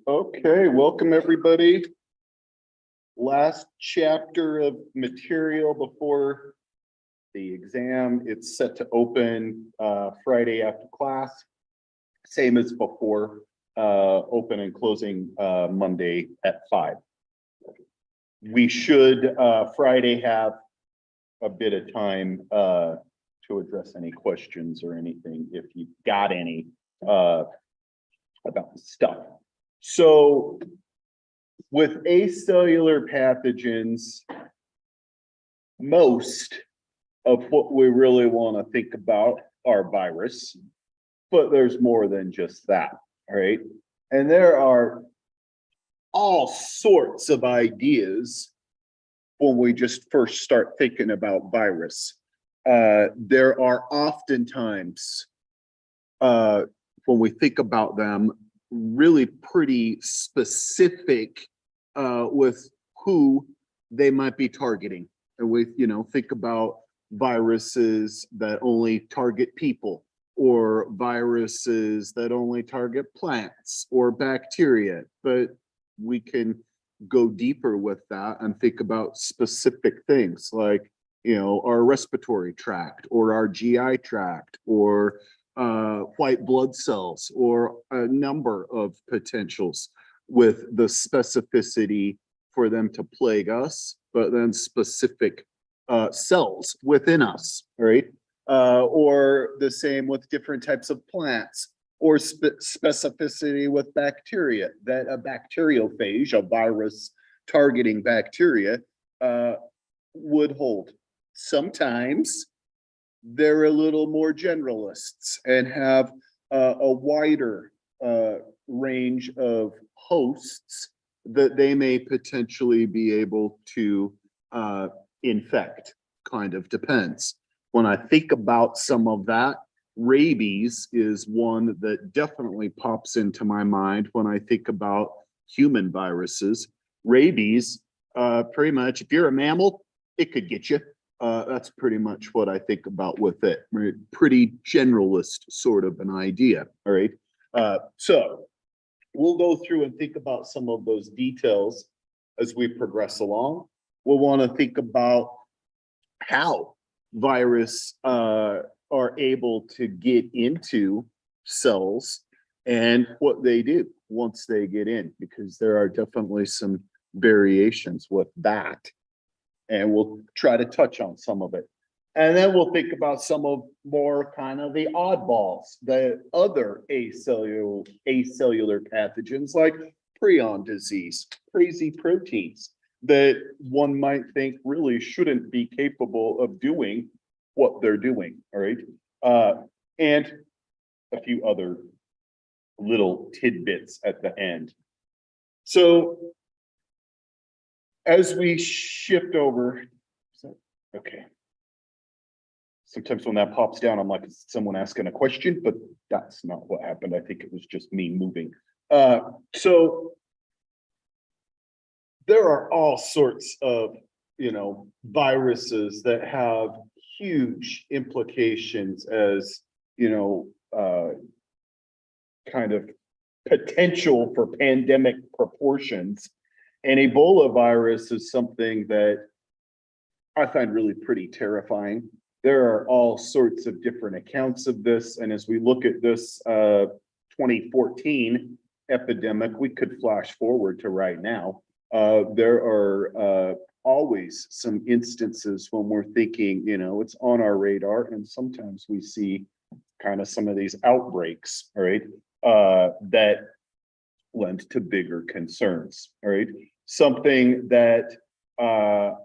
Okay, welcome everybody. Last chapter of material before the exam. It's set to open Friday after class. Same as before, open and closing Monday at 5. We should Friday have a bit of time to address any questions or anything if you've got any about the stuff. So with acellular pathogens, most of what we really want to think about are virus, but there's more than just that, right? And there are all sorts of ideas when we just first start thinking about virus. There are oftentimes, when we think about them, really pretty specific with who they might be targeting. And we, think about viruses that only target people, or viruses that only target plants or bacteria. But we can go deeper with that and think about specific things like, our respiratory tract or our GI tract or white blood cells, or a number of potentials with the specificity for them to plague us, but then specific cells within us, right? Or the same with different types of plants, or specificity with bacteria, that a bacteriophage, a virus targeting bacteria, would hold. Sometimes they're a little more generalists and have a wider range of hosts that they may potentially be able to infect. Kind of depends. When I think about some of that, rabies is one that definitely pops into my mind when I think about human viruses. Rabies, pretty much, if you're a mammal, it could get you. That's pretty much what I think about with it. Right? Pretty generalist sort of an idea. All right. So we'll go through and think about some of those details as we progress along. We'll want to think about how virus are able to get into cells and what they do once they get in, because there are definitely some variations with that. And we'll try to touch on some of it. And then we'll think about some of more kind of the oddballs, the other acellular pathogens like prion disease, crazy proteins that one might think really shouldn't be capable of doing what they're doing, all right? And a few other little tidbits at the end. So as we shift over, okay. Sometimes when that pops down, I'm like, is someone asking a question? But that's not what happened. I think it was just me moving. So there are all sorts of, viruses that have huge implications as, kind of potential for pandemic proportions. And Ebola virus is something that I find really pretty terrifying. There are all sorts of different accounts of this. And as we look at this 2014 epidemic, we could flash forward to right now. There are always some instances when we're thinking, it's on our radar. And sometimes we see kind of some of these outbreaks, all right, that lend to bigger concerns, all right? Something that I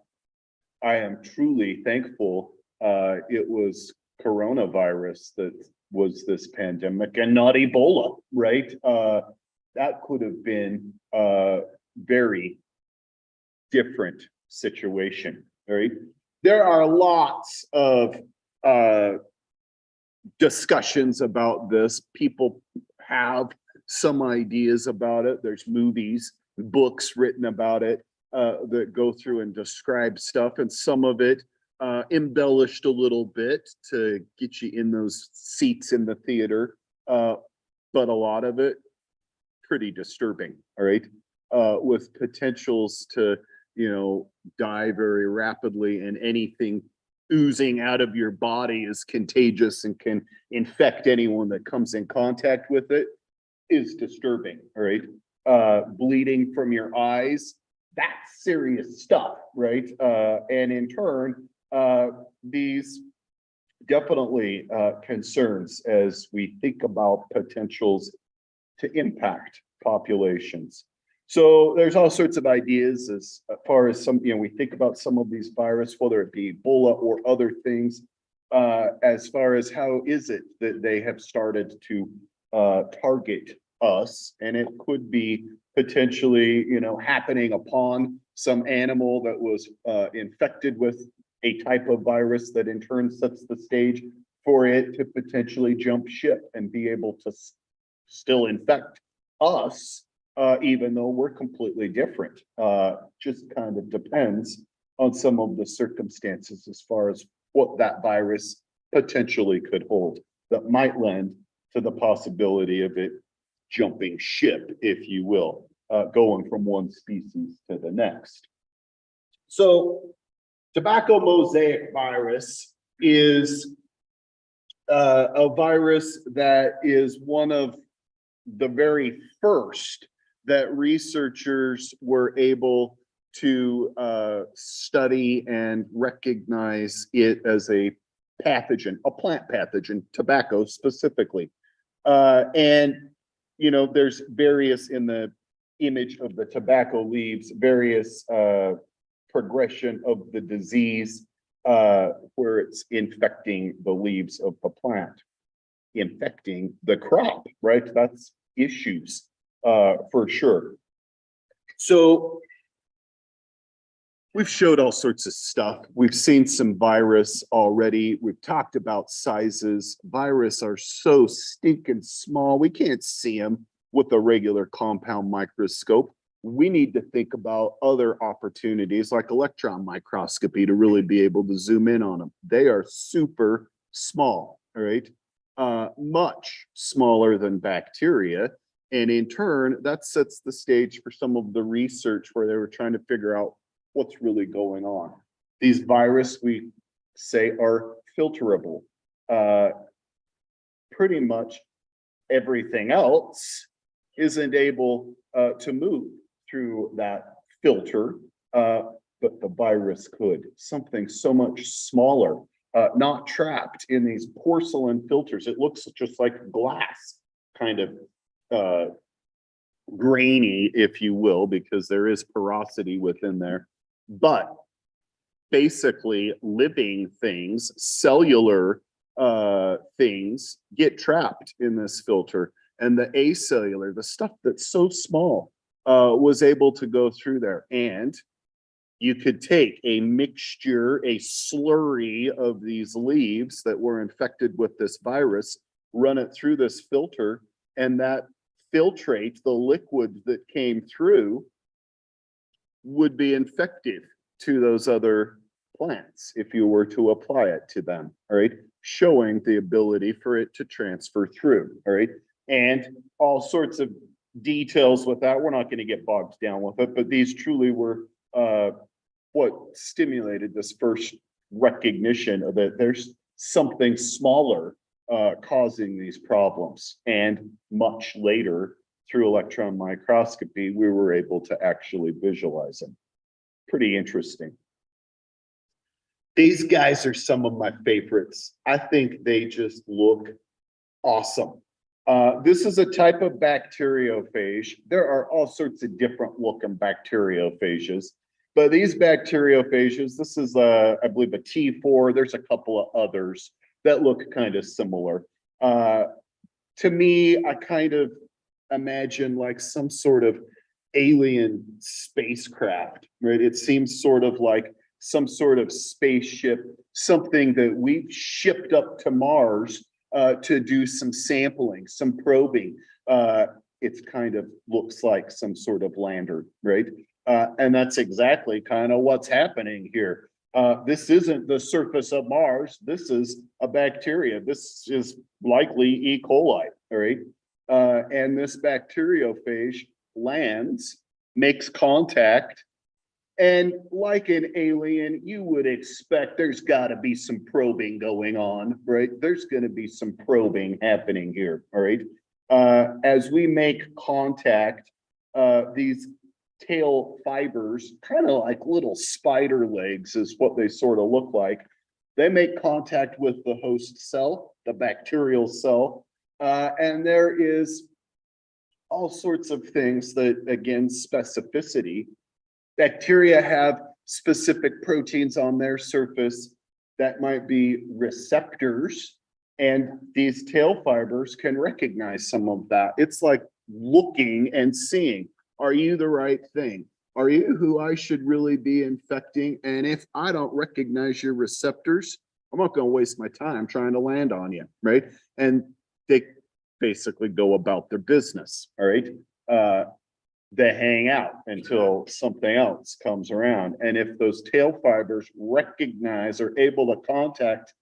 am truly thankful it was coronavirus that was this pandemic and not Ebola, right? that could have been a very different situation, right? There are lots of discussions about this. People have some ideas about it. There's movies, books written about it that go through and describe stuff, and some of it embellished a little bit to get you in those seats in the theater. But a lot of it pretty disturbing, all right? With potentials to, die very rapidly, and anything oozing out of your body is contagious and can infect anyone that comes in contact with it, is disturbing, all right? Bleeding from your eyes, that's serious stuff, right? And in turn, these definitely concerns as we think about potentials to impact populations. So there's all sorts of ideas as far as some, we think about some of these viruses, whether it be Ebola or other things, as far as how is it that they have started to target us. And it could be potentially, happening upon some animal that was infected with a type of virus that in turn sets the stage for it to potentially jump ship and be able to still infect us, even though we're completely different. Just kind of depends on some of the circumstances as far as what that virus potentially could hold that might lend to the possibility of it jumping ship, if you will, going from one species to the next. So tobacco mosaic virus is a virus that is one of the very first that researchers were able to study and recognize it as a pathogen, a plant pathogen, tobacco specifically. And, there's various in the image of the tobacco leaves, various progression of the disease where it's infecting the leaves of the plant, infecting the crop, right? That's issues for sure. So we've showed all sorts of stuff. We've seen some virus already. We've talked about sizes. Virus are so stinking small. We can't see them with a regular compound microscope. We need to think about other opportunities like electron microscopy to really be able to zoom in on them. They are super small, all right? Much smaller than bacteria. And in turn, that sets the stage for some of the research where they were trying to figure out what's really going on. These viruses, we say, are filterable. Pretty much everything else isn't able to move through that filter, but the virus could. Something so much smaller, not trapped in these porcelain filters. It looks just like glass, kind of grainy, if you will, because there is porosity within there. But basically, living things, cellular things, get trapped in this filter. And the acellular, the stuff that's so small, was able to go through there. And you could take a mixture, a slurry of these leaves that were infected with this virus, run it through this filter, and that filtrate, the liquid that came through, would be infective to those other plants if you were to apply it to them, all right? Showing the ability for it to transfer through, all right? And all sorts of details with that. We're not going to get bogged down with it, but these truly were what stimulated this first recognition of that there's something smaller causing these problems. And much later, through electron microscopy, we were able to actually visualize them. Pretty interesting. These guys are some of my favorites. I think they just look awesome. This is a type of bacteriophage. There are all sorts of different looking bacteriophages, but these bacteriophages, this is I believe a T4. There's a couple of others that look kind of similar. To me, I kind of imagine like some sort of alien spacecraft, right? It seems sort of like some sort of spaceship, something that we've shipped up to Mars to do some sampling, some probing. It's kind of looks like some sort of lander, right? And that's exactly kind of what's happening here. This isn't the surface of Mars. This is a bacteria. This is likely E. coli, all right? And this bacteriophage lands, makes contact, and like an alien, you would expect there's got to be some probing going on, right? There's going to be some probing happening here, all right? As we make contact, these tail fibers, kind of like little spider legs is what they sort of look like. They make contact with the host cell, the bacterial cell, and there is all sorts of things that, again, specificity. Bacteria have specific proteins on their surface that might be receptors, and these tail fibers can recognize some of that. It's like looking and seeing, are you the right thing? Are you who I should really be infecting? And if I don't recognize your receptors, I'm not going to waste my time trying to land on you, right? And they basically go about their business, all right? They hang out until something else comes around. And if those tail fibers recognize or able to contact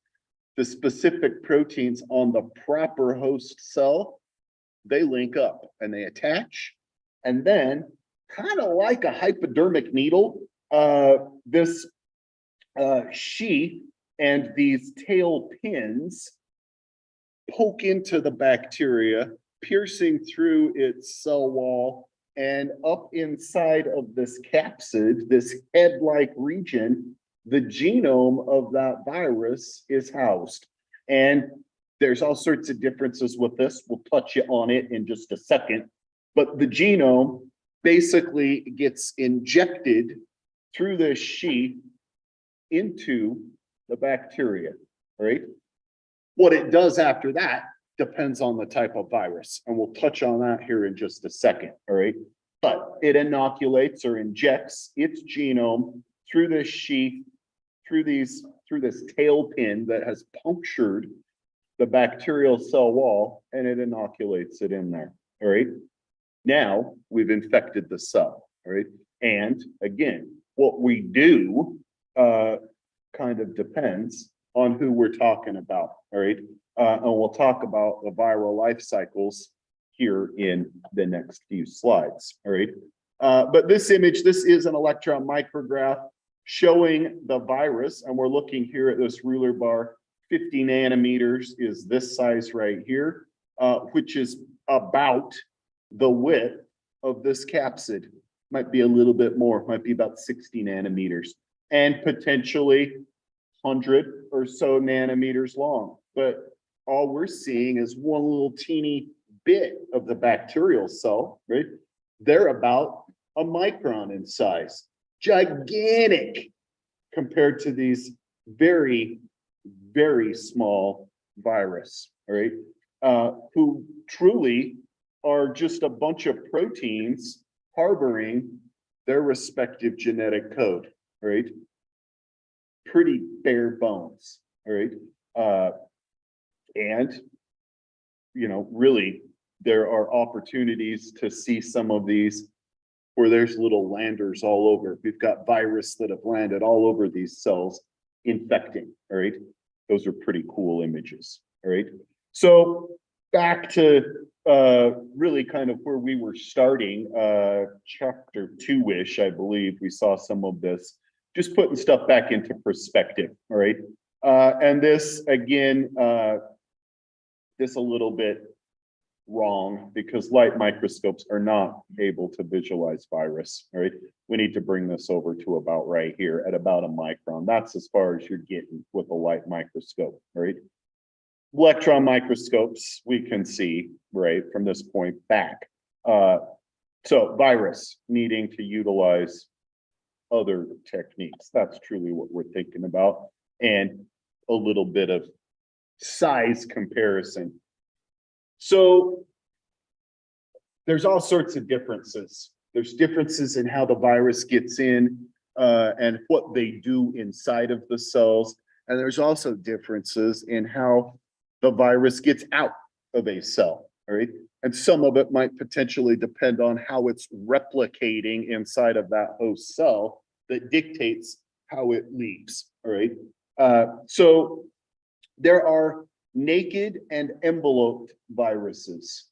the specific proteins on the proper host cell, they link up and they attach. And then, kind of like a hypodermic needle, this sheath and these tail pins poke into the bacteria, piercing through its cell wall, and up inside of this capsid, this head-like region, the genome of that virus is housed. And there's all sorts of differences with this. We'll touch on it in just a second. But the genome basically gets injected through this sheath into the bacteria, right? What it does after that depends on the type of virus. And we'll touch on that here in just a second, all right? But it inoculates or injects its genome through this sheath, through this tail pin that has punctured the bacterial cell wall, and it inoculates it in there, all right? Now we've infected the cell, all right? And again, what we do kind of depends on who we're talking about, all right? And we'll talk about the viral life cycles here in the next few slides, all right? But this image, this is an electron micrograph showing the virus, and we're looking here at this ruler bar. 50 nanometers is this size right here, which is about the width of this capsid. Might be a little bit more, might be about 60 nanometers, and potentially 100 or so nanometers long. But all we're seeing is one little teeny bit of the bacterial cell, right? They're about a micron in size, gigantic compared to these very, very small virus, all right? Who truly are just a bunch of proteins harboring their respective genetic code, right? Pretty bare bones, all right? And, you know, really, there are opportunities to see some of these where there's little landers all over. We've got virus that have landed all over these cells, infecting, all right? Those are pretty cool images, all right? So back to really kind of where we were starting, chapter 2-ish, I believe, we saw some of this, just putting stuff back into perspective, all right? And this, again, this a little bit wrong because light microscopes are not able to visualize virus, all right? We need to bring this over to about right here at about a micron. That's as far as you're getting with a light microscope, all right? Electron microscopes, we can see, right, from this point back. So virus needing to utilize other techniques. That's truly what we're thinking about. And a little bit of size comparison. So there's all sorts of differences. There's differences in how the virus gets in and what they do inside of the cells. And there's also differences in how the virus gets out of a cell, all right? And some of it might potentially depend on how it's replicating inside of that host cell that dictates how it leaves, all right? So there are naked and enveloped viruses.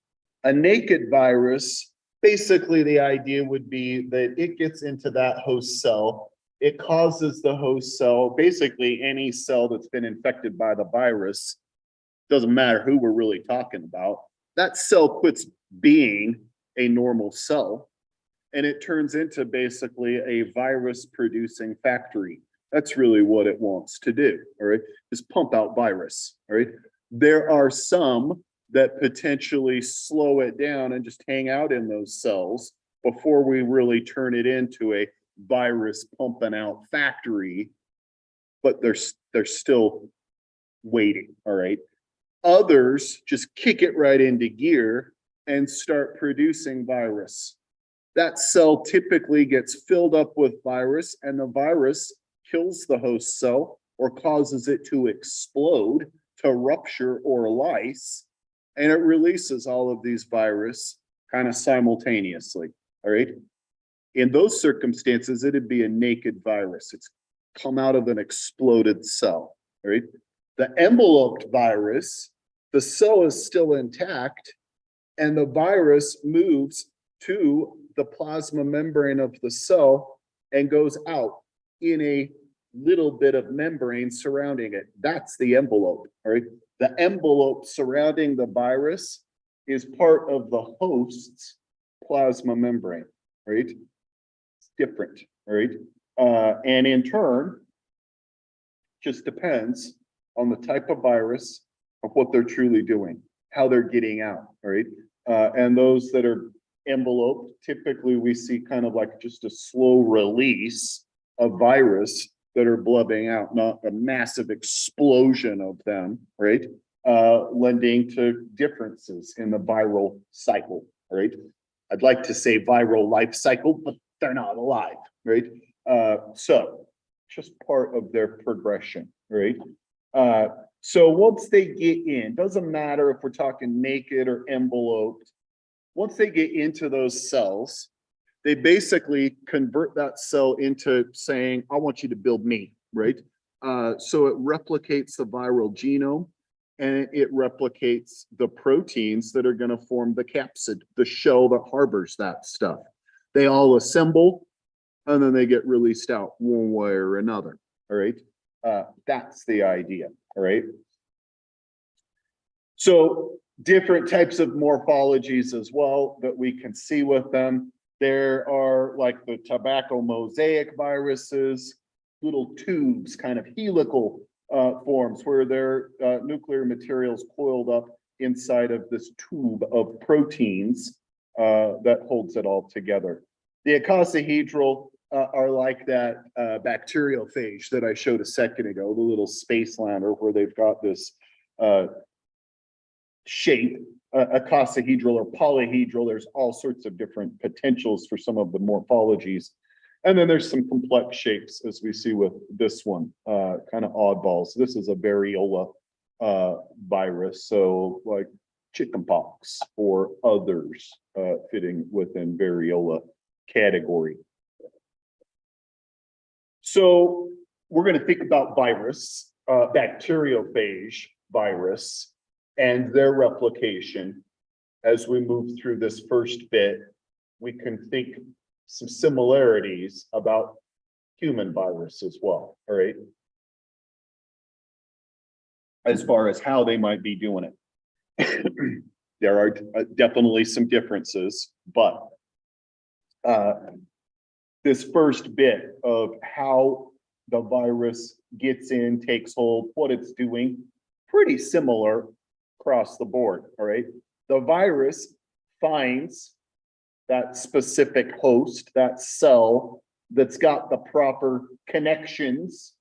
A naked virus, basically the idea would be that it gets into that host cell. It causes the host cell, basically any cell that's been infected by the virus, doesn't matter who we're really talking about, that cell quits being a normal cell and it turns into basically a virus producing factory. That's really what it wants to do, all right, is pump out virus, all right? There are some that potentially slow it down and just hang out in those cells before we really turn it into a virus pumping out factory, but they're still waiting, all right? Others just kick it right into gear and start producing virus. That cell typically gets filled up with virus and the virus kills the host cell or causes it to explode, to rupture or lyse, and it releases all of these virus kind of simultaneously, all right? In those circumstances, it'd be a naked virus. It's come out of an exploded cell, all right? The enveloped virus, the cell is still intact and the virus moves to the plasma membrane of the cell and goes out in a little bit of membrane surrounding it. That's the envelope, all right? The envelope surrounding the virus is part of the host's plasma membrane, right? It's different, right? And in turn, just depends on the type of virus, of what they're truly doing, how they're getting out, all right? And those that are enveloped, typically we see kind of like just a slow release of virus that are blubbing out, not a massive explosion of them, right? Lending to differences in the viral cycle, right? I'd like to say viral life cycle, but they're not alive, right? So just part of their progression, right? So once they get in, doesn't matter if we're talking naked or enveloped, once they get into those cells, they basically convert that cell into saying, I want you to build me, right? So it replicates the viral genome and it replicates the proteins that are going to form the capsid, the shell that harbors that stuff. They all assemble and then they get released out one way or another, all right? That's the idea, all right? So different types of morphologies as well that we can see with them. There are like the tobacco mosaic viruses, little tubes, kind of helical forms where their nuclear materials coiled up inside of this tube of proteins that holds it all together. The icosahedral are like that bacteriophage that I showed a second ago, the little space lander where they've got this shape, icosahedral or polyhedral. There's all sorts of different potentials for some of the morphologies. And then there's some complex shapes as we see with this one, kind of oddballs. This is a variola virus, so like chickenpox or others fitting within variola category. So we're going to think about virus, bacteriophage virus, and their replication. As we move through this first bit, we can think some similarities about human virus as well, all right? As far as how they might be doing it. There are definitely some differences, but this first bit of how the virus gets in, takes hold, what it's doing, pretty similar across the board, all right? The virus finds that specific host, that cell that's got the proper connections,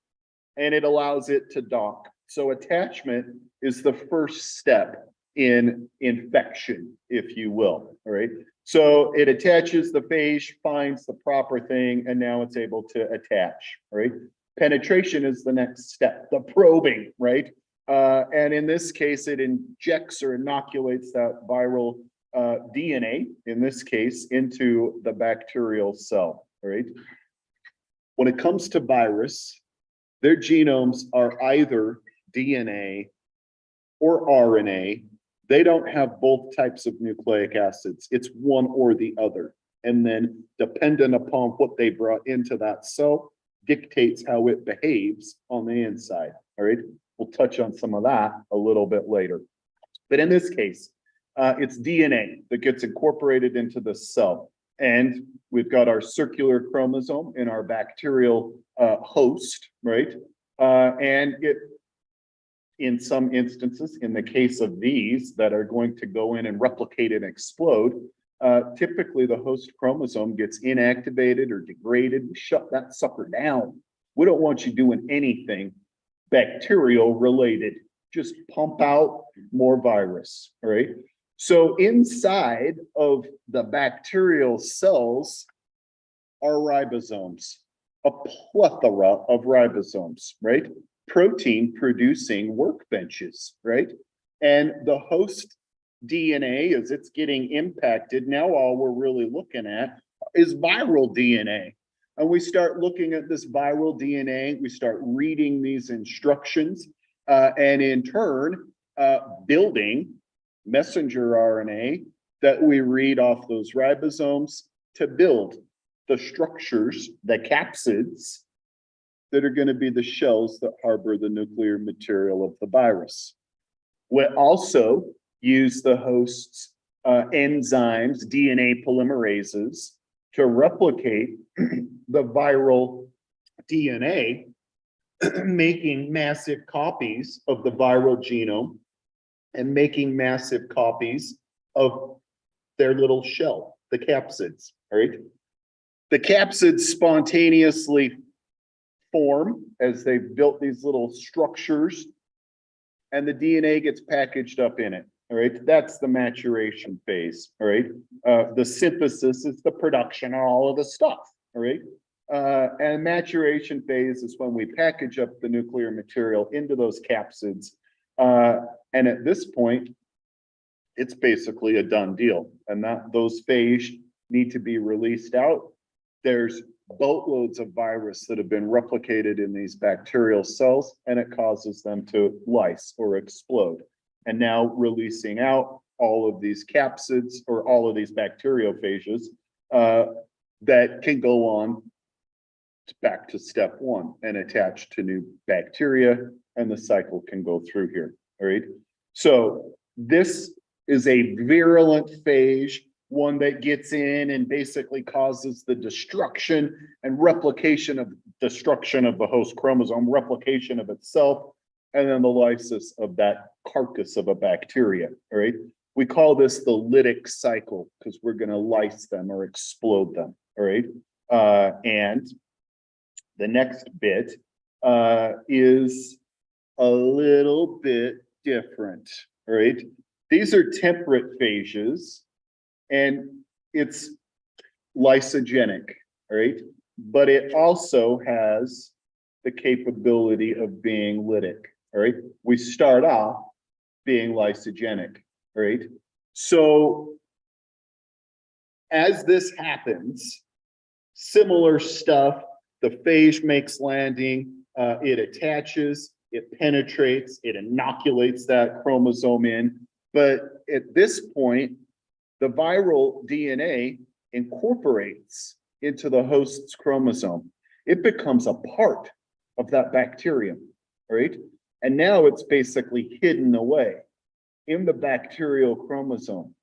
and it allows it to dock. So attachment is the first step in infection, if you will, all right? So it attaches the phage, finds the proper thing, and now it's able to attach, right? Penetration is the next step, the probing, right? And in this case, it injects or inoculates that viral DNA, in this case, into the bacterial cell, right? When it comes to virus, their genomes are either DNA or RNA. They don't have both types of nucleic acids. It's one or the other. And then dependent upon what they brought into that cell dictates how it behaves on the inside, all right? We'll touch on some of that a little bit later. But in this case, it's DNA that gets incorporated into the cell. And we've got our circular chromosome in our bacterial host, right? And it, in some instances, in the case of these that are going to go in and replicate and explode, typically the host chromosome gets inactivated or degraded. We shut that sucker down. We don't want you doing anything bacterial related. Just pump out more virus, all right? So inside of the bacterial cells are ribosomes, a plethora of ribosomes, right? Protein producing workbenches, right? And the host DNA, as it's getting impacted, now all we're really looking at is viral DNA. And we start looking at this viral DNA, we start reading these instructions, and in turn, building messenger RNA that we read off those ribosomes to build the structures, the capsids, that are going to be the shells that harbor the nuclear material of the virus. We also use the host's enzymes, DNA polymerases, to replicate the viral DNA, making massive copies of the viral genome and making massive copies of their little shell, the capsids, all right? The capsids spontaneously form as they've built these little structures, and the DNA gets packaged up in it, all right? That's the maturation phase, all right? The synthesis is the production of all of the stuff, all right? And maturation phase is when we package up the nuclear material into those capsids. And at this point, it's basically a done deal. And that those phage need to be released out. There's boatloads of virus that have been replicated in these bacterial cells, and it causes them to lyse or explode. And now releasing out all of these capsids or all of these bacteriophages that can go on back to step one and attach to new bacteria, and the cycle can go through here, all right? So this is a virulent phage, one that gets in and basically causes the destruction and replication of the host chromosome, replication of itself, and then the lysis of that carcass of a bacteria, all right? We call this the lytic cycle because we're going to lyse them or explode them, all right? And the next bit is a little bit different, all right? These are temperate phages, and it's lysogenic, all right? But it also has the capability of being lytic, all right? We start off being lysogenic, all right? So as this happens, similar stuff, the phage makes landing, it attaches, it penetrates, it inoculates that chromosome in. But at this point, the viral DNA incorporates into the host's chromosome. It becomes a part of that bacterium, right? And now it's basically hidden away in the bacterial chromosome,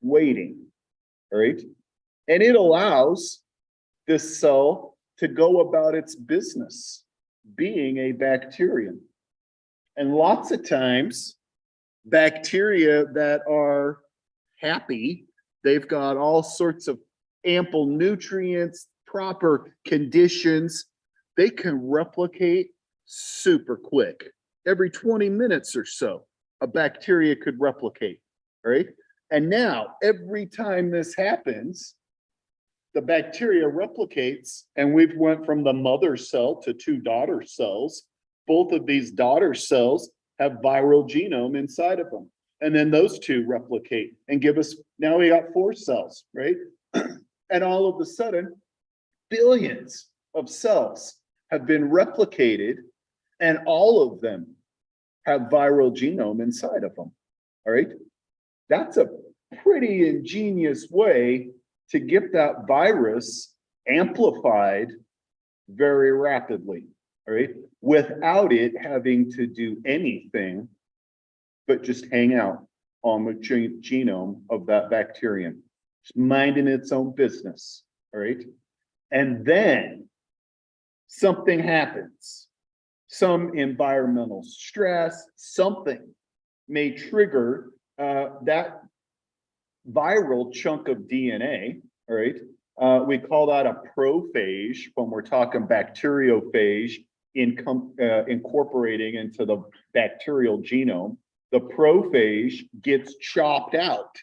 waiting, right? And it allows this cell to go about its business, being a bacterium. And lots of times, bacteria that are happy, they've got all sorts of ample nutrients, proper conditions, they can replicate super quick. Every 20 minutes or so, a bacteria could replicate, right? And now, every time this happens, the bacteria replicates, and we've went from the mother cell to two daughter cells. Both of these daughter cells have viral genome inside of them. And then those two replicate and give us, now we got 4 cells, right? And all of a sudden, billions of cells have been replicated, and all of them have viral genome inside of them, all right? That's a pretty ingenious way to get that virus amplified very rapidly, all right? Without it having to do anything but just hang out on the genome of that bacterium, just minding its own business, all right? And then something happens, some environmental stress, something may trigger that viral chunk of DNA, all right? We call that a prophage when we're talking bacteriophage incorporating into the bacterial genome. The prophage gets chopped out.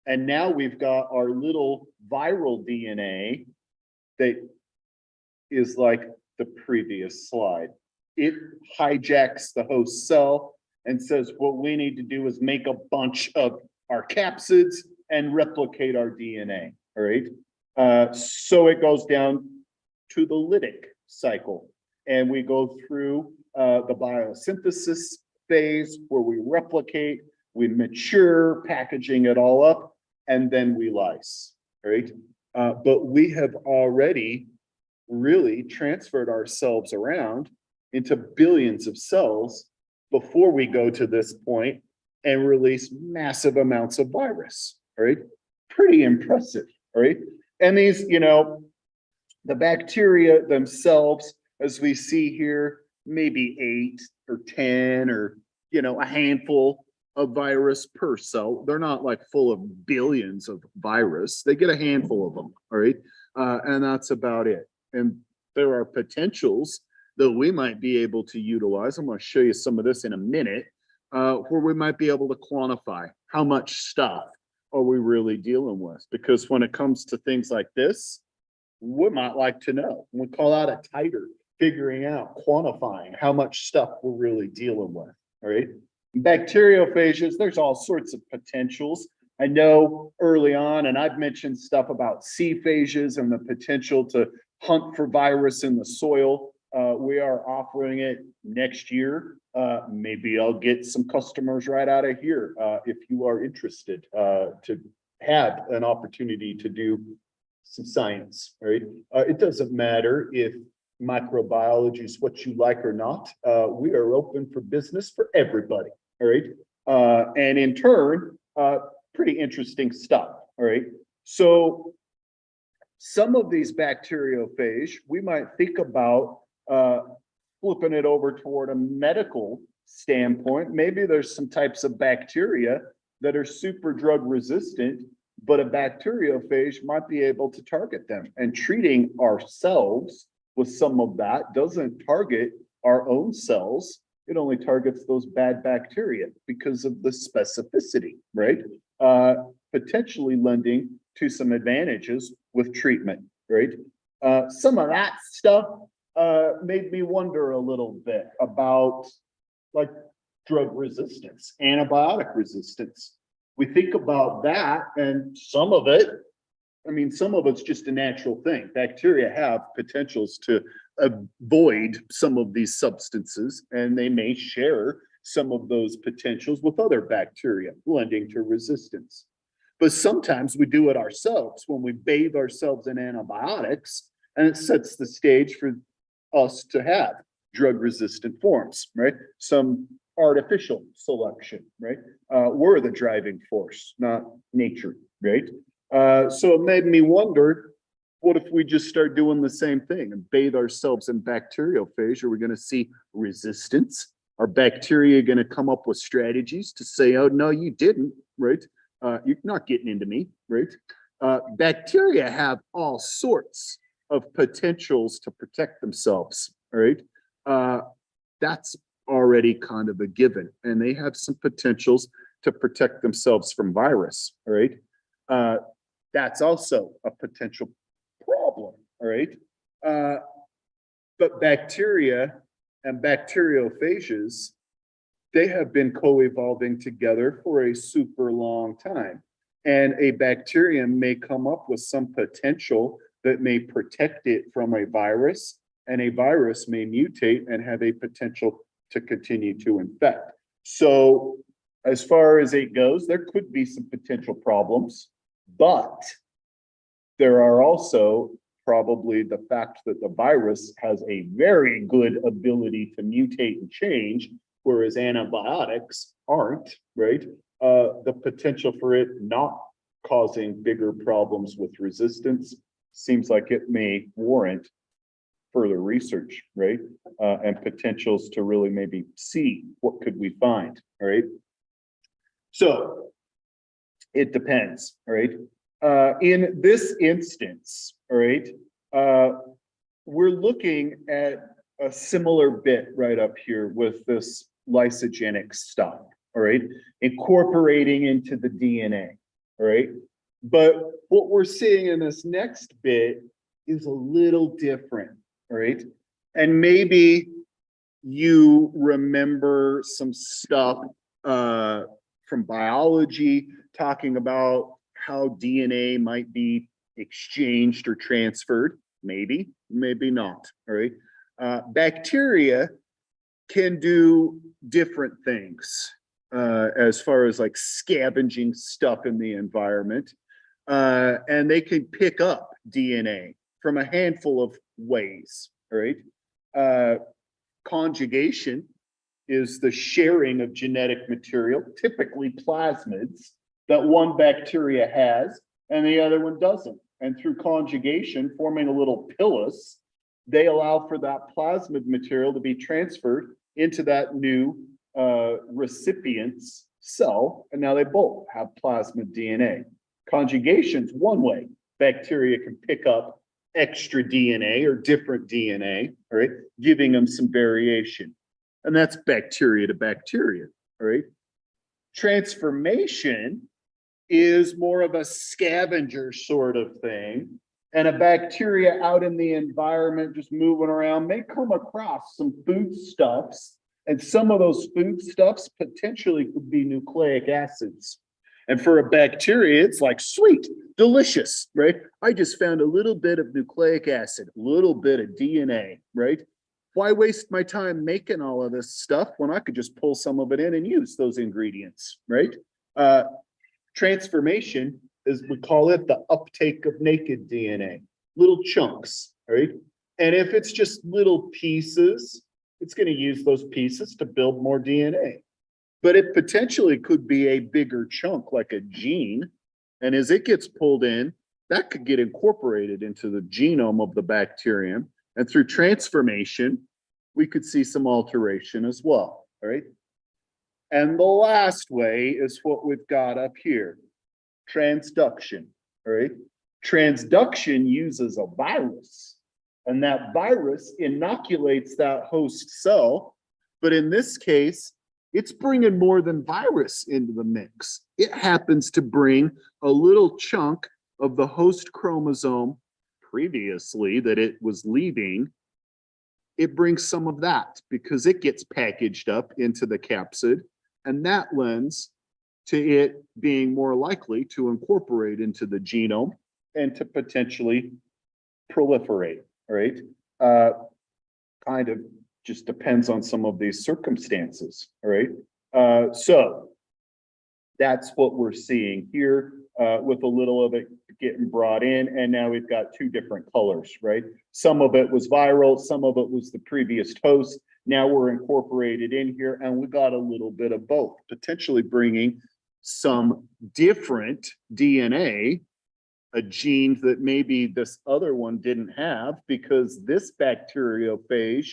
And now we've got our little viral DNA that is like the previous slide. It hijacks the host cell and says, what we need to do is make a bunch of our capsids and replicate our DNA, all right? So it goes down to the lytic cycle, and we go through the biosynthesis phase where we replicate, we mature, packaging it all up, and then we lyse, all right? But we have already really transferred ourselves around into billions of cells before we go to this point and release massive amounts of virus, all right? Pretty impressive, all right? And these, you know, the bacteria themselves, as we see here, maybe 8 or 10 or, you know, a handful of virus per cell. They're not like full of billions of virus. They get a handful of them, all right? And that's about it. And there are potentials that we might be able to utilize. I'm going to show you some of this in a minute, where we might be able to quantify how much stuff are we really dealing with. Because when it comes to things like this, we might like to know. We call that a titer, figuring out, quantifying how much stuff we're really dealing with, all right? Bacteriophages, there's all sorts of potentials. I know early on, and I've mentioned stuff about C phages and the potential to hunt for virus in the soil. We are offering it next year. Maybe I'll get some customers right out of here if you are interested to have an opportunity to do some science, right? It doesn't matter if microbiology is what you like or not. We are open for business for everybody, all right? And in turn, pretty interesting stuff, all right? So some of these bacteriophage, we might think about flipping it over toward a medical standpoint. Maybe there's some types of bacteria that are super drug resistant, but a bacteriophage might be able to target them. And treating ourselves with some of that doesn't target our own cells. It only targets those bad bacteria because of the specificity, right? Potentially lending to some advantages with treatment, right? Some of that stuff made me wonder a little bit about like drug resistance, antibiotic resistance. We think about that, and some of it, I mean, some of it's just a natural thing. Bacteria have potentials to avoid some of these substances, and they may share some of those potentials with other bacteria, lending to resistance. But sometimes we do it ourselves when we bathe ourselves in antibiotics, and it sets the stage for us to have drug-resistant forms, right? Some artificial selection, right? We're the driving force, not nature, right? So it made me wonder, what if we just start doing the same thing and bathe ourselves in bacteriophage? Are we going to see resistance? Are bacteria going to come up with strategies to say, oh, no, you didn't, right? You're not getting into me, right? Bacteria have all sorts of potentials to protect themselves, all right? That's already kind of a given, and they have some potentials to protect themselves from virus, all right? That's also a potential problem, all right? But bacteria and bacteriophages, they have been co-evolving together for a super long time. And a bacterium may come up with some potential that may protect it from a virus, and a virus may mutate and have a potential to continue to infect. So as far as it goes, there could be some potential problems, but there are also probably the fact that the virus has a very good ability to mutate and change, whereas antibiotics aren't, right? The potential for it not causing bigger problems with resistance seems like it may warrant further research, right? And potentials to really maybe see what could we find, all right? So it depends, all right? In this instance, all right, we're looking at a similar bit right up here with this lysogenic stuff, all right, incorporating into the DNA, all right? But what we're seeing in this next bit is a little different, all right? And maybe you remember some stuff from biology talking about how DNA might be exchanged or transferred. Maybe, maybe not, all right? Bacteria can do different things as far as like scavenging stuff in the environment. And they can pick up DNA from a handful of ways, all right? Conjugation is the sharing of genetic material, typically plasmids, that one bacteria has and the other one doesn't. And through conjugation, forming a little pilus, they allow for that plasmid material to be transferred into that new recipient's cell, and now they both have plasmid DNA. Conjugation's one way. Bacteria can pick up extra DNA or different DNA, all right, giving them some variation. And that's bacteria to bacteria, all right? Transformation is more of a scavenger sort of thing. And a bacteria out in the environment just moving around may come across some foodstuffs, and some of those foodstuffs potentially could be nucleic acids. And for a bacteria, it's like, sweet, delicious, right? I just found a little bit of nucleic acid, a little bit of DNA, right? Why waste my time making all of this stuff when I could just pull some of it in and use those ingredients, right? Transformation is, we call it the uptake of naked DNA, little chunks, right? And if it's just little pieces, it's going to use those pieces to build more DNA. But it potentially could be a bigger chunk, like a gene. And as it gets pulled in, that could get incorporated into the genome of the bacterium. And through transformation, we could see some alteration as well, all right? And the last way is what we've got up here, transduction, all right? Transduction uses a virus, and that virus inoculates that host cell. But in this case, it's bringing more than virus into the mix. It happens to bring a little chunk of the host chromosome previously that it was leaving. It brings some of that because it gets packaged up into the capsid, and that lends to it being more likely to incorporate into the genome and to potentially proliferate, all right? Kind of just depends on some of these circumstances, all right? So that's what we're seeing here with a little of it getting brought in, and now we've got two different colors, right? Some of it was viral, some of it was the previous host. Now we're incorporated in here, and we got a little bit of both, potentially bringing some different DNA, a gene that maybe this other one didn't have, because this bacteriophage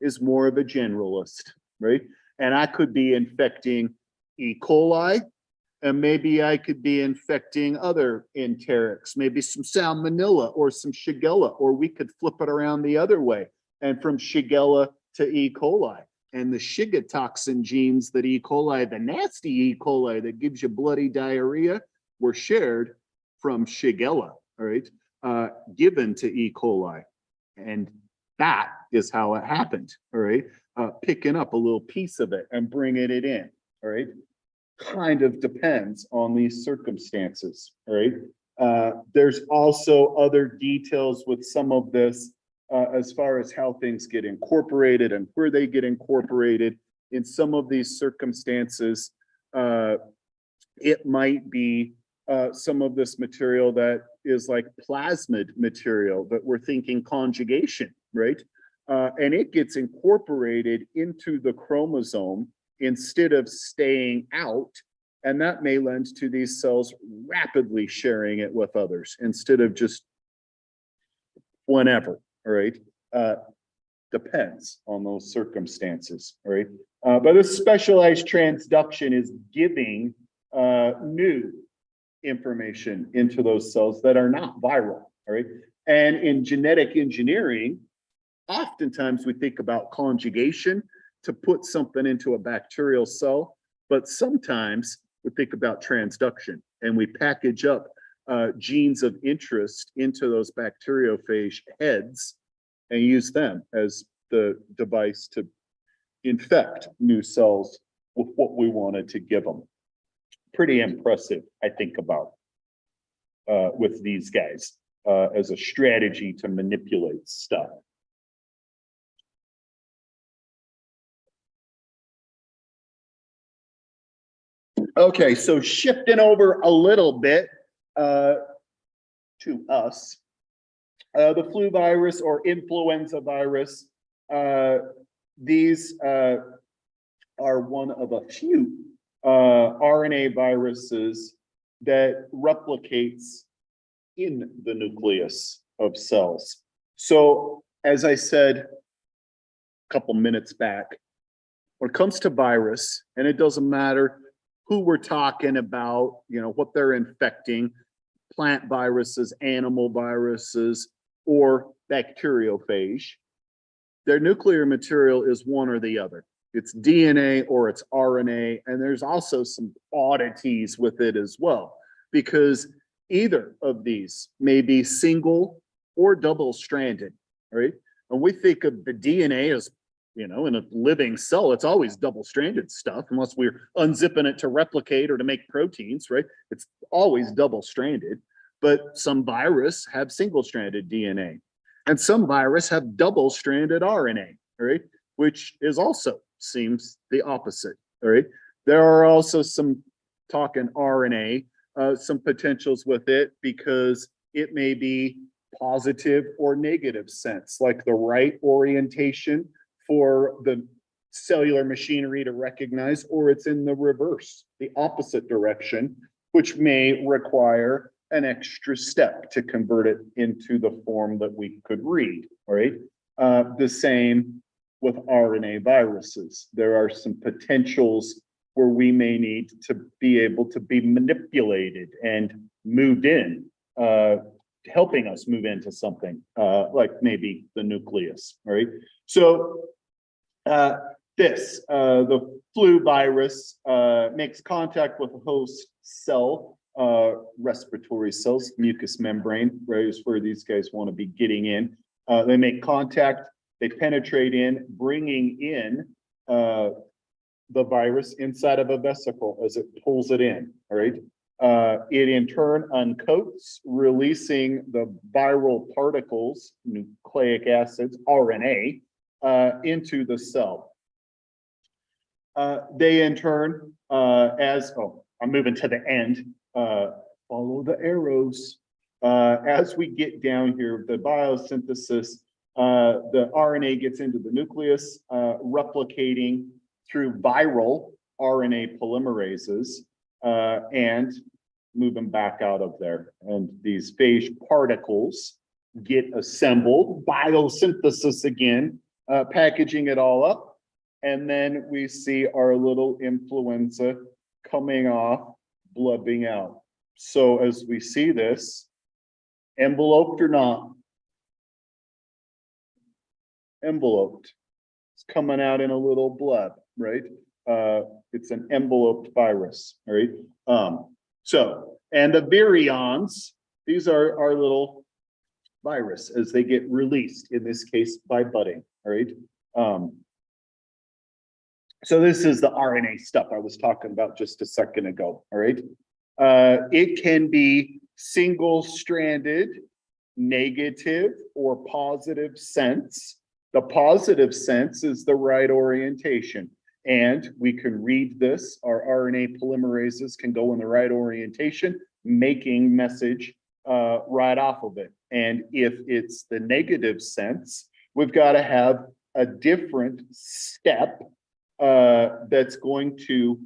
is more of a generalist, right? And I could be infecting E. coli, and maybe I could be infecting other enterics, maybe some salmonella or some shigella, or we could flip it around the other way, and from shigella to E. coli. and the Shiga toxin genes that E. coli, the nasty E. coli that gives you bloody diarrhea, were shared from Shigella, all right, given to E. coli. And that is how it happened, all right, picking up a little piece of it and bringing it in, all right. Kind of depends on these circumstances, all right. There's also other details with some of this as far as how things get incorporated and where they get incorporated. In some of these circumstances, it might be some of this material that is like plasmid material that we're thinking conjugation, right? And it gets incorporated into the chromosome instead of staying out. And that may lend to these cells rapidly sharing it with others instead of just whenever, all right? Depends on those circumstances, all right? But this specialized transduction is giving new information into those cells that are not viral, all right? And in genetic engineering, oftentimes we think about conjugation to put something into a bacterial cell, but sometimes we think about transduction and we package up genes of interest into those bacteriophage heads and use them as the device to infect new cells with what we wanted to give them. Pretty impressive, I think, about with these guys as a strategy to manipulate stuff. Okay, so shifting over a little bit to us, the flu virus or influenza virus, these are one of a few RNA viruses that replicates in the nucleus of cells. So, as I said a couple minutes back, when it comes to virus, and it doesn't matter who we're talking about, you know, what they're infecting, plant viruses, animal viruses, or bacteriophage, their nuclear material is one or the other. It's DNA or it's RNA, and there's also some oddities with it as well, because either of these may be single or double-stranded, right? And we think of the DNA as, you know, in a living cell, it's always double-stranded stuff, unless we're unzipping it to replicate or to make proteins, right? It's always double-stranded, but some virus have single-stranded DNA, and some virus have double-stranded RNA, right? Which is also seems the opposite, all right? There are also some talk in RNA, some potentials with it because it may be positive or negative sense, like the right orientation for the cellular machinery to recognize, or it's in the reverse, the opposite direction, which may require an extra step to convert it into the form that we could read, all right? The same with RNA viruses. There are some potentials where we may need to be able to be manipulated and moved in, helping us move into something like maybe the nucleus, all right? So the flu virus makes contact with a host cell, respiratory cells, mucous membrane, right, is where these guys want to be getting in. They make contact, they penetrate in, bringing in the virus inside of a vesicle as it pulls it in, all right? It in turn uncoats, releasing the viral particles, nucleic acids, RNA, into the cell. They in turn, I'm moving to the end, follow the arrows. As we get down here, the biosynthesis, the RNA gets into the nucleus, replicating through viral RNA polymerases, and moving back out of there. And these phage particles get assembled, biosynthesis again, packaging it all up. And then we see our little influenza coming off, blubbing out. So as we see this, enveloped or not, enveloped. It's coming out in a little bleb, right? It's an enveloped virus, right? And the virions, these are our little virus as they get released, in this case by budding, all right? So this is the RNA stuff I was talking about just a second ago, all right? It can be single-stranded, negative or positive sense. The positive sense is the right orientation. And we can read this, our RNA polymerases can go in the right orientation, making message right off of it. And if it's the negative sense, we've got to have a different step that's going to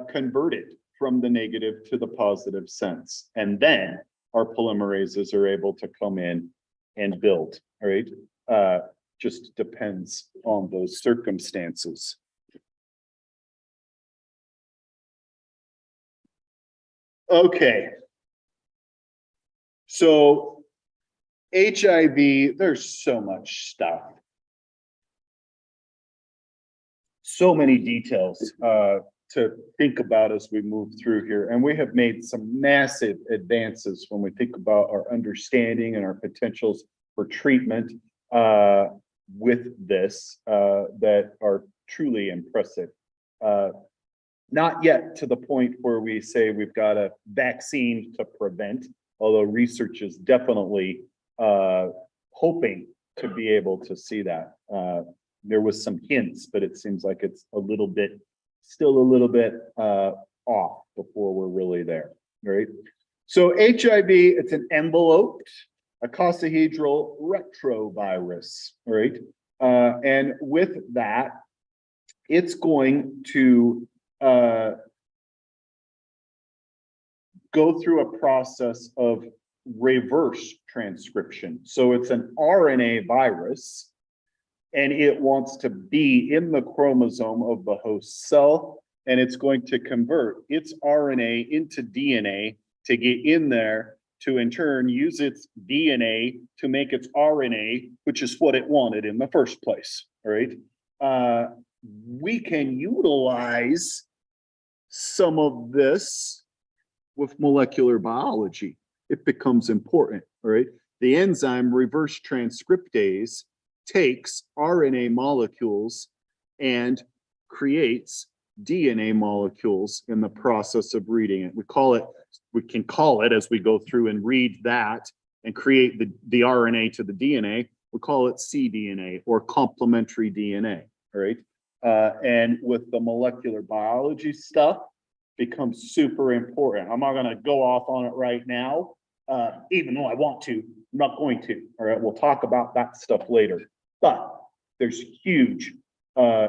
convert it from the negative to the positive sense. And then our polymerases are able to come in and build, all right? Just depends on those circumstances. Okay. So HIV, there's so much stuff. So many details to think about as we move through here. And we have made some massive advances when we think about our understanding and our potentials for treatment with this that are truly impressive. Not yet to the point where we say we've got a vaccine to prevent, although research is definitely hoping to be able to see that. There was some hints, but it seems like it's still a little bit off before we're really there, right? So HIV, it's an enveloped icosahedral retrovirus, right? And with that, it's going to go through a process of reverse transcription. So it's an RNA virus, and it wants to be in the chromosome of the host cell, and it's going to convert its RNA into DNA to get in there to in turn use its DNA to make its RNA, which is what it wanted in the first place, all right? We can utilize some of this with molecular biology. It becomes important, all right? The enzyme reverse transcriptase takes RNA molecules and creates DNA molecules in the process of reading it. We can call it, as we go through and read that and create the RNA to the DNA, we call it cDNA or complementary DNA, all right? And with the molecular biology stuff, becomes super important. I'm not gonna go off on it right now, even though I want to, I'm not going to, all right? We'll talk about that stuff later. But there's huge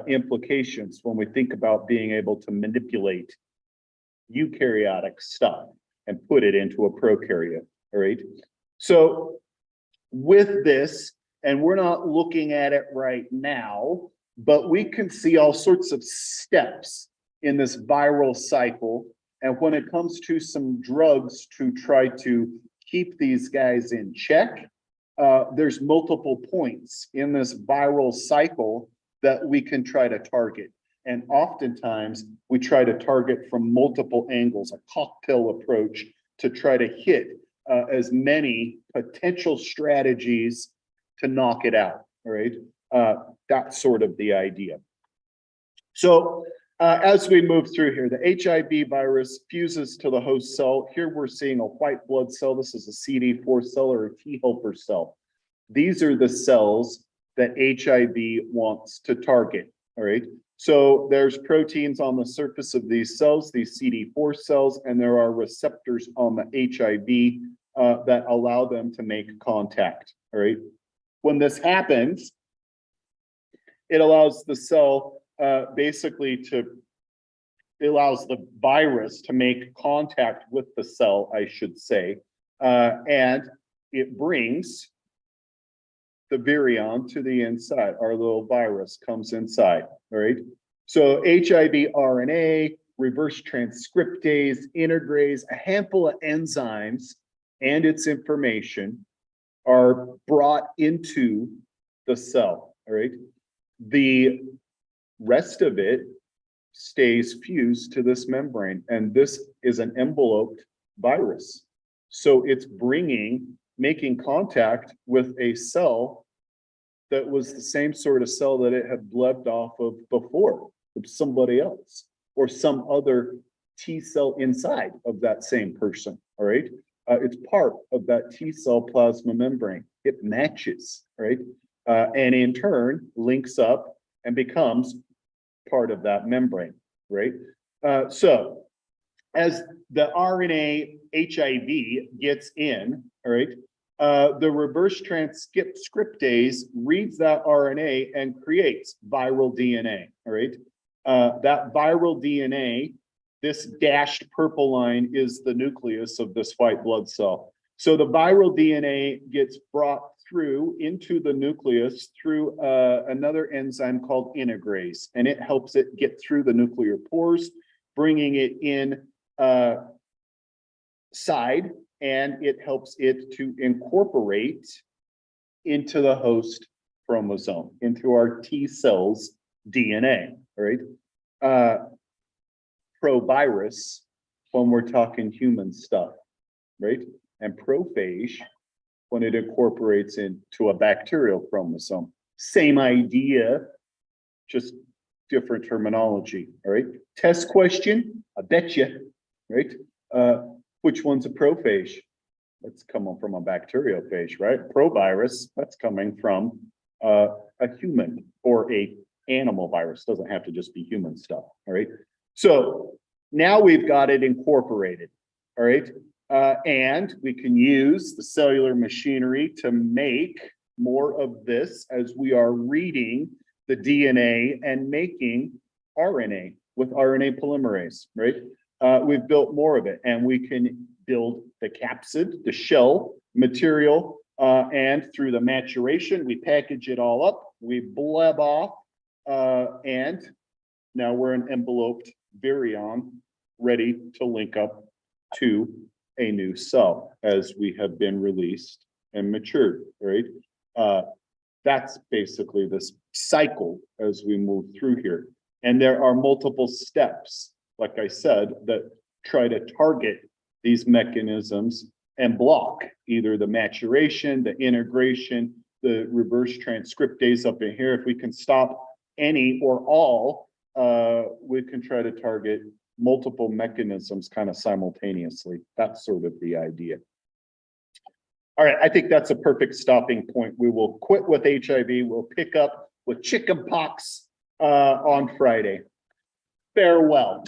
implications when we think about being able to manipulate eukaryotic stuff and put it into a prokaryote, all right? So with this, and we're not looking at it right now, but we can see all sorts of steps in this viral cycle. And when it comes to some drugs to try to keep these guys in check, there's multiple points in this viral cycle that we can try to target. And oftentimes we try to target from multiple angles, a cocktail approach to try to hit as many potential strategies to knock it out, all right? That's sort of the idea. So as we move through here, the HIV virus fuses to the host cell. Here we're seeing a white blood cell. This is a CD4 cell or a T helper cell. These are the cells that HIV wants to target, all right? So there's proteins on the surface of these cells, these CD4 cells, and there are receptors on the HIV that allow them to make contact, all right? When this happens, it allows the cell it allows the virus to make contact with the cell, I should say, and it brings the virion to the inside. Our little virus comes inside, all right? So HIV RNA, reverse transcriptase, integrase, a handful of enzymes and its information are brought into the cell, all right? The rest of it stays fused to this membrane, and this is an enveloped virus. So it's making contact with a cell that was the same sort of cell that it had bled off of before, of somebody else, or some other T cell inside of that same person, all right? It's part of that T cell plasma membrane. It matches, right? And in turn, links up and becomes part of that membrane, right? So as the RNA HIV gets in, all right, the reverse transcriptase reads that RNA and creates viral DNA, all right? That viral DNA, this dashed purple line is the nucleus of this white blood cell. So the viral DNA gets brought through into the nucleus through another enzyme called integrase, and it helps it get through the nuclear pores, bringing it in side, and it helps it to incorporate into the host chromosome, into our T cells DNA, right? Provirus, when we're talking human stuff, right? And prophage, when it incorporates into a bacterial chromosome. Same idea, just different terminology, all right? Test question, I bet you, right? Which one's a prophage? That's coming from a bacteriophage, right? Provirus, that's coming from a human or a animal virus. Doesn't have to just be human stuff, all right? So now we've got it incorporated, all right? And we can use the cellular machinery to make more of this as we are reading the DNA and making RNA with RNA polymerase, right? We've built more of it, and we can build the capsid, the shell material, and through the maturation, we package it all up, we bleb off, and now we're an enveloped virion ready to link up to a new cell as we have been released and matured, right? That's basically this cycle as we move through here. And there are multiple steps, like I said, that try to target these mechanisms and block either the maturation, the integration, the reverse transcriptase up in here. If we can stop any or all, we can try to target multiple mechanisms kind of simultaneously. That's sort of the idea. All right, I think that's a perfect stopping point. We will quit with HIV. We'll pick up with chickenpox on Friday. Farewell.